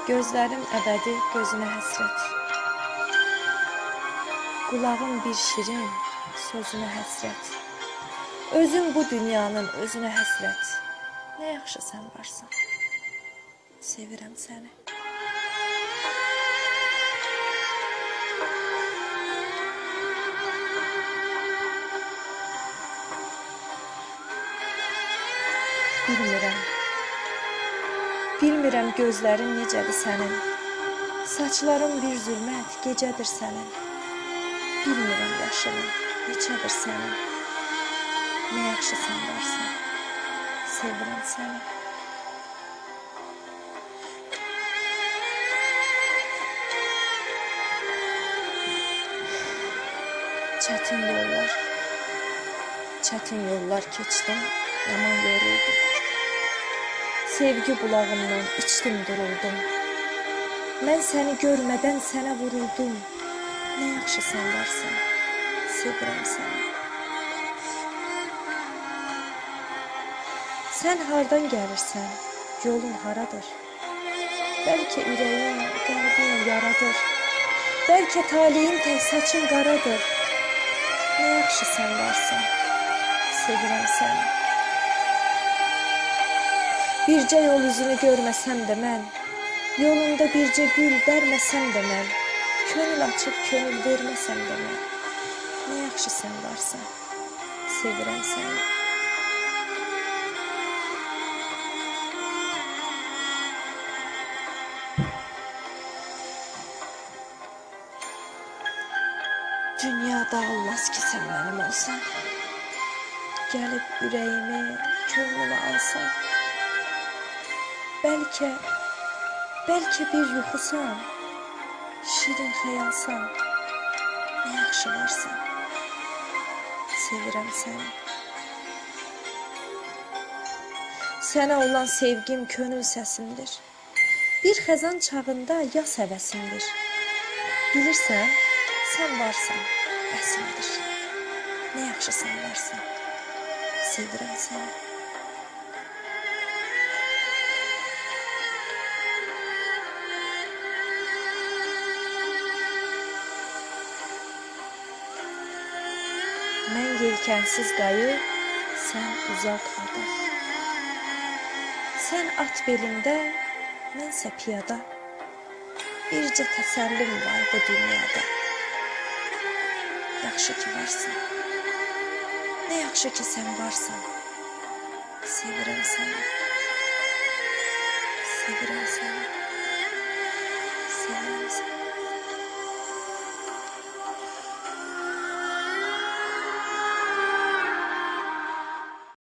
Gözlərim əbədi gözünə həsrət. Qulağım bir şirin sözünə həsrət. Özüm bu dünyanın özünə həsrət. Nə yaxşı sən varsan. Sevirəm səni. Bilmirəm gözlərin necədir sənin. Saçların bir zülmət gecədir sənin. Bilmirəm yaşının neçədir sənin. Nə yaxşı sən varsan. Sevirəm səni. Çətin yollar keçdim, yaman yoruldum. Sevgi bulağından içdim duruldum. Mən səni görmədən sənə vuruldum. Nə yaxşı sən varsan, sevirəm səni. Sən hardan gəlirsən, yolun haradır? Bəlkə ürəyin, qəlbin yaradır. Bəlkə taleyin tək saçın qaradır. Nə yaxşı sən varsan, sevirəm səni. Bircə yol üzünü görməsəm də mən, yolunda bircə gül dərməsəm də mən, könül açıb könül verməsəm də mən, nə yaxşı sən varsan, sevirəm səni. Dünyada olmaz ki sən mənim olsan, gəlib ürəyimi, könlümü alsan. Bəlkə bir yuxusan, şirin xəyalsan, nə yaxşı varsan, sevirəm səni. Sənə olan sevgim könül səsimdir. Bir xəzan çağında yas həvəsimdir. Bilirsən, sən varsan, əsimdir. Nə yaxşı sən varsan, sevirəm səni. Mən yelkənsiz qayı, sən uzaq ada. Sən at belində, mənsə piyada. Bircə təsəllim var bu dünyada. Yaxşı ki varsan, nə yaxşı ki sən varsan. Sevirəm səni, sevirəm səni, sevirəm səni.